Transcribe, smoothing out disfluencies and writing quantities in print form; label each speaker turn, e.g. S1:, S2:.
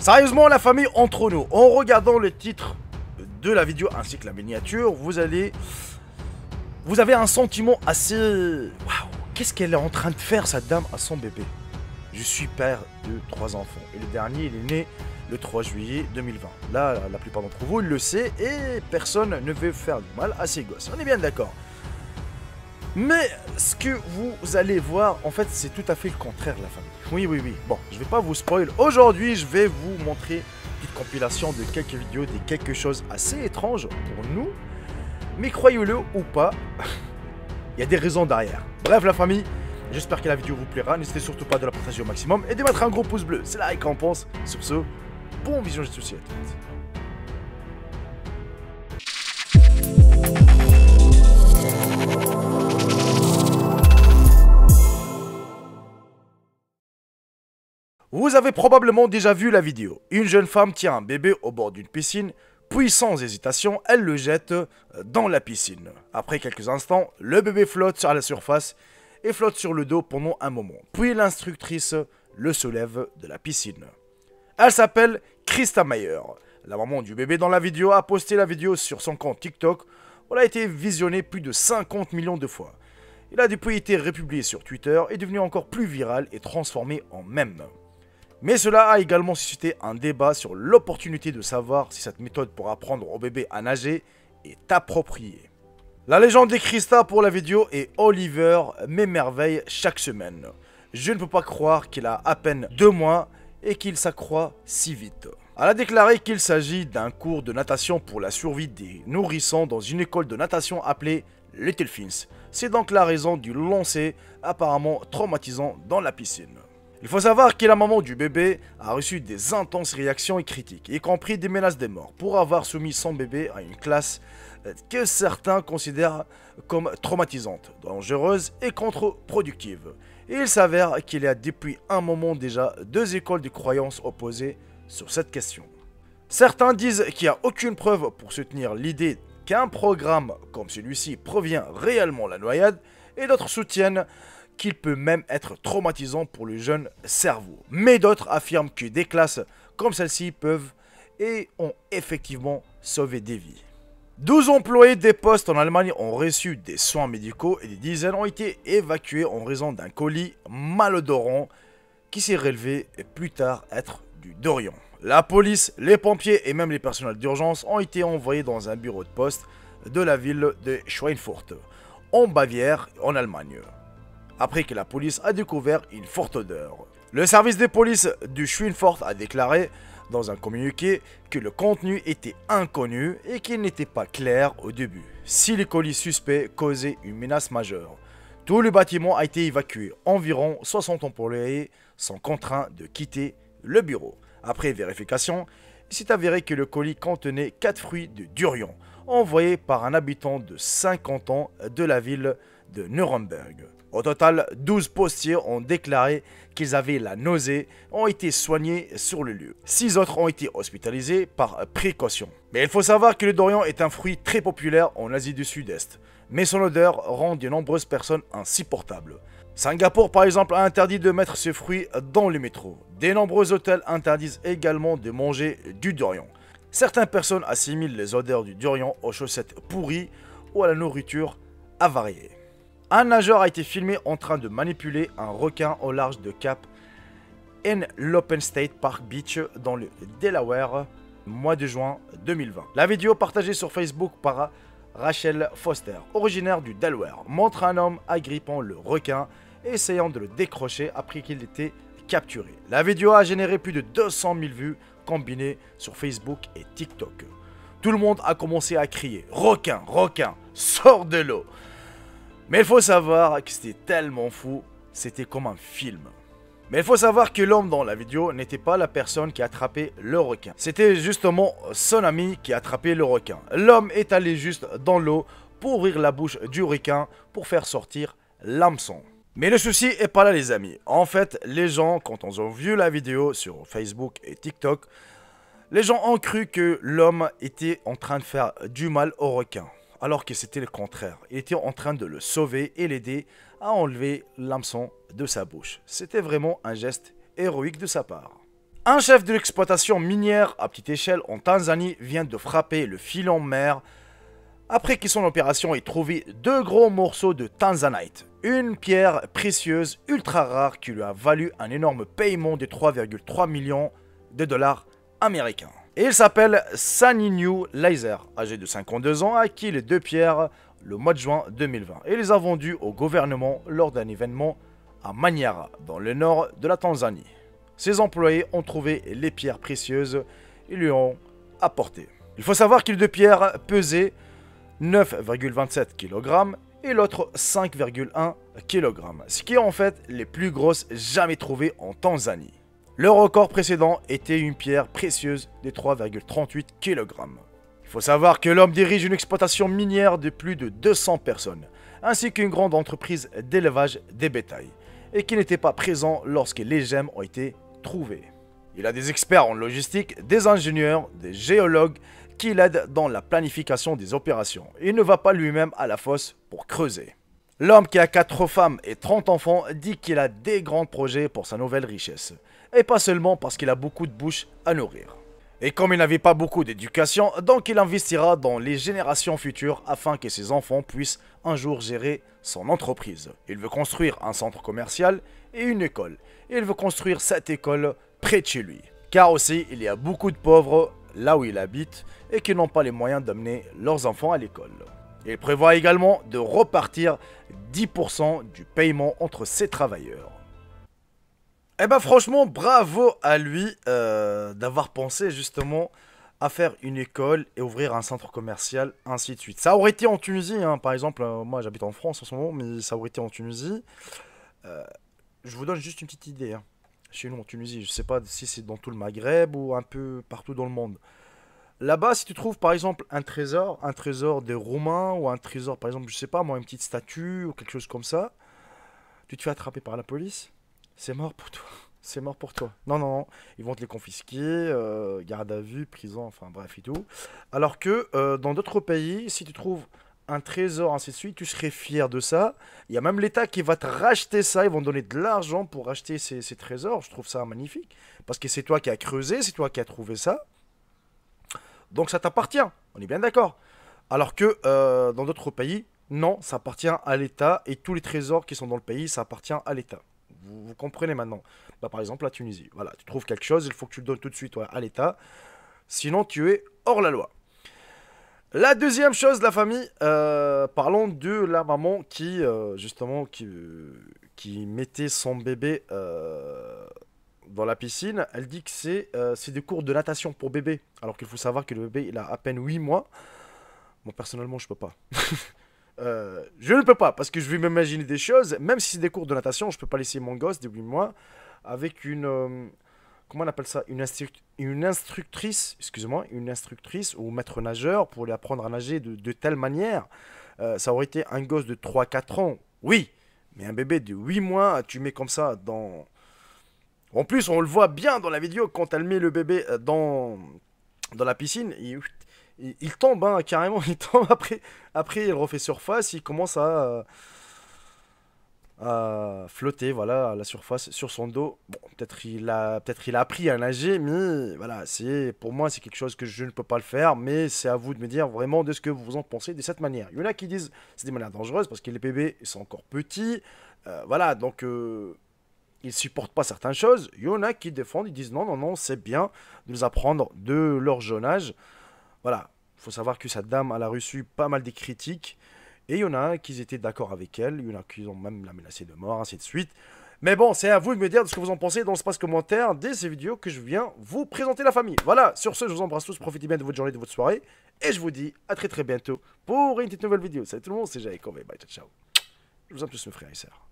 S1: Sérieusement la famille, entre nous, en regardant le titre de la vidéo ainsi que la miniature, vous avez un sentiment assez... Waouh, qu'est-ce qu'elle est en train de faire cette dame à son bébé? Je suis père de 3 enfants et le dernier il est né le 3 juillet 2020. Là, la plupart d'entre vous le sait et personne ne veut faire du mal à ses gosses. On est bien d'accord. Mais ce que vous allez voir, en fait, c'est tout à fait le contraire, la famille. Oui. Bon, je vais pas vous spoil. Aujourd'hui, je vais vous montrer une petite compilation de quelques vidéos, de quelque chose assez étrange pour nous. Mais croyez-le ou pas, il y a des raisons derrière. Bref, la famille, j'espère que la vidéo vous plaira. N'hésitez surtout pas de la partager au maximum et de mettre un gros pouce bleu. C'est la récompense. Sur ce, bon visionnage de ceci à tous. Vous avez probablement déjà vu la vidéo. Une jeune femme tient un bébé au bord d'une piscine, puis sans hésitation, elle le jette dans la piscine. Après quelques instants, le bébé flotte à la surface et flotte sur le dos pendant un moment. Puis l'instructrice le soulève de la piscine. Elle s'appelle Krista Meyer. La maman du bébé dans la vidéo a posté la vidéo sur son compte TikTok. Elle a été visionnée plus de 50 millions de fois. Il a depuis été republié sur Twitter et devenu encore plus viral et transformé en mème. Mais cela a également suscité un débat sur l'opportunité de savoir si cette méthode pour apprendre au bébé à nager est appropriée. La légende des Krista pour la vidéo est Oliver m'émerveille chaque semaine. Je ne peux pas croire qu'il a à peine 2 mois et qu'il s'accroît si vite. Elle a déclaré qu'il s'agit d'un cours de natation pour la survie des nourrissons dans une école de natation appelée Little Fins. C'est donc la raison du lancer apparemment traumatisant dans la piscine. Il faut savoir que la maman du bébé a reçu des intenses réactions et critiques, y compris des menaces de mort, pour avoir soumis son bébé à une classe que certains considèrent comme traumatisante, dangereuse et contre-productive. Et il s'avère qu'il y a depuis un moment déjà 2 écoles de croyances opposées sur cette question. Certains disent qu'il n'y a aucune preuve pour soutenir l'idée qu'un programme comme celui-ci provient réellement de la noyade, et d'autres soutiennent qu'il peut même être traumatisant pour le jeune cerveau. Mais d'autres affirment que des classes comme celle-ci peuvent et ont effectivement sauvé des vies. 12 employés des postes en Allemagne ont reçu des soins médicaux et des dizaines ont été évacués en raison d'un colis malodorant qui s'est révélé plus tard être du dorian. La police, les pompiers et même les personnels d'urgence ont été envoyés dans un bureau de poste de la ville de Schweinfurt, en Bavière, en Allemagne, après que la police a découvert une forte odeur. Le service de police du Schweinfurt a déclaré dans un communiqué que le contenu était inconnu et qu'il n'était pas clair au début si les colis suspects causaient une menace majeure. Tout le bâtiment a été évacué. Environ 60 employés sont contraints de quitter le bureau. Après vérification, il s'est avéré que le colis contenait 4 fruits de durian, envoyés par un habitant de 50 ans de la ville de Nuremberg. Au total, 12 postiers ont déclaré qu'ils avaient la nausée et ont été soignés sur le lieu. 6 autres ont été hospitalisés par précaution. Mais il faut savoir que le dorian est un fruit très populaire en Asie du Sud-Est, mais son odeur rend de nombreuses personnes insupportables. Singapour par exemple a interdit de mettre ce fruit dans le métro. De nombreux hôtels interdisent également de manger du dorian. Certaines personnes assimilent les odeurs du durian aux chaussettes pourries ou à la nourriture avariée. Un nageur a été filmé en train de manipuler un requin au large de Cap l'Open State Park Beach dans le Delaware, mois de juin 2020. La vidéo partagée sur Facebook par Rachel Foster, originaire du Delaware, montre un homme agrippant le requin et essayant de le décrocher après qu'il était capturé. La vidéo a généré plus de 200 000 vues combinées sur Facebook et TikTok. Tout le monde a commencé à crier « Requin, requin, sors de l'eau !» Mais il faut savoir que c'était tellement fou, c'était comme un film. Mais il faut savoir que l'homme dans la vidéo n'était pas la personne qui a attrapé le requin. C'était justement son ami qui a attrapé le requin. L'homme est allé juste dans l'eau pour ouvrir la bouche du requin pour faire sortir l'hameçon. Mais le souci est pas là les amis. En fait, les gens, quand ils ont vu la vidéo sur Facebook et TikTok, les gens ont cru que l'homme était en train de faire du mal au requin. Alors que c'était le contraire. Il était en train de le sauver et l'aider à enlever l'hameçon de sa bouche. C'était vraiment un geste héroïque de sa part. Un chef de l'exploitation minière à petite échelle en Tanzanie vient de frapper le filon mer après que son opération ait trouvé 2 gros morceaux de tanzanite, une pierre précieuse ultra rare qui lui a valu un énorme paiement de 3,3 millions de dollars américains. Et il s'appelle Saninyu Laser, âgé de 52 ans, a acquis les 2 pierres le mois de juin 2020 et les a vendues au gouvernement lors d'un événement à Manyara, dans le nord de la Tanzanie. Ses employés ont trouvé les pierres précieuses et lui ont apporté. Il faut savoir que les 2 pierres pesaient 9,27 kg et l'autre 5,1 kg, ce qui est en fait les plus grosses jamais trouvées en Tanzanie. Le record précédent était une pierre précieuse de 3,38 kg. Il faut savoir que l'homme dirige une exploitation minière de plus de 200 personnes, ainsi qu'une grande entreprise d'élevage des bétails, et qui n'était pas présent lorsque les gemmes ont été trouvées. Il a des experts en logistique, des ingénieurs, des géologues qui l'aident dans la planification des opérations. Il ne va pas lui-même à la fosse pour creuser. L'homme qui a 4 femmes et 30 enfants dit qu'il a des grands projets pour sa nouvelle richesse. Et pas seulement parce qu'il a beaucoup de bouches à nourrir. Et comme il n'avait pas beaucoup d'éducation, donc il investira dans les générations futures afin que ses enfants puissent un jour gérer son entreprise. Il veut construire un centre commercial et une école. Et il veut construire cette école près de chez lui. Car aussi, il y a beaucoup de pauvres là où il habite et qui n'ont pas les moyens d'amener leurs enfants à l'école. Il prévoit également de repartir 10% du paiement entre ses travailleurs. Eh ben franchement, bravo à lui d'avoir pensé justement à faire une école et ouvrir un centre commercial, ainsi de suite. Ça aurait été en Tunisie, hein, par exemple, moi j'habite en France en ce moment, mais ça aurait été en Tunisie. Je vous donne juste une petite idée, hein. Chez nous en Tunisie, je sais pas si c'est dans tout le Maghreb ou un peu partout dans le monde. Là-bas, si tu trouves par exemple un trésor des Roumains ou un trésor, par exemple, je sais pas moi, une petite statue ou quelque chose comme ça, tu te fais attraper par la police, c'est mort pour toi. C'est mort pour toi. Non, non, non, ils vont te les confisquer, garde à vue, prison, enfin bref et tout. Alors que dans d'autres pays, si tu trouves un trésor, ainsi de suite, tu serais fier de ça. Il y a même l'État qui va te racheter ça, ils vont te donner de l'argent pour racheter ces trésors. Je trouve ça magnifique, parce que c'est toi qui as creusé, c'est toi qui as trouvé ça. Donc ça t'appartient, on est bien d'accord. Alors que dans d'autres pays, non, ça appartient à l'État, et tous les trésors qui sont dans le pays, ça appartient à l'État. Vous comprenez maintenant. Bah, par exemple, la Tunisie. Voilà, tu trouves quelque chose, il faut que tu le donnes tout de suite à l'État. Sinon, tu es hors la loi. La deuxième chose, la famille, parlons de la maman qui, justement, qui mettait son bébé dans la piscine. Elle dit que c'est des cours de natation pour bébé. Alors qu'il faut savoir que le bébé, il a à peine 8 mois. Moi, personnellement, je peux pas. Je ne peux pas, parce que je vais m'imaginer des choses. Même si c'est des cours de natation, je peux pas laisser mon gosse de 8 mois avec une... comment on appelle ça, une instructrice, excusez-moi, une instructrice ou maître nageur pour lui apprendre à nager de telle manière. Ça aurait été un gosse de 3-4 ans, oui, mais un bébé de 8 mois, tu mets comme ça dans... En plus, on le voit bien dans la vidéo, quand elle met le bébé dans la piscine, il tombe, hein, carrément, il tombe, après il refait surface, il commence à flotter, voilà, à la surface, sur son dos. Bon, peut-être il a appris à nager, mais voilà, pour moi, c'est quelque chose que je ne peux pas le faire, mais c'est à vous de me dire vraiment de ce que vous en pensez de cette manière. Il y en a qui disent c'est des manières dangereuses parce que les bébés sont encore petits, voilà, donc ils supportent pas certaines choses. Il y en a qui défendent, ils disent non, non, non, c'est bien de les apprendre de leur jeune âge. Voilà, il faut savoir que cette dame, elle a reçu pas mal de critiques. Et il y en a qui étaient d'accord avec elle, il y en a qui ont même la menacé de mort, ainsi de suite. Mais bon, c'est à vous de me dire de ce que vous en pensez dans l'espace commentaire dès ces vidéos que je viens vous présenter la famille. Voilà, sur ce, je vous embrasse tous, profitez bien de votre journée, de votre soirée. Et je vous dis à très très bientôt pour une petite nouvelle vidéo. Salut tout le monde, c'est Jacob, bye, ciao, ciao. Je vous aime tous mes frères et sœurs.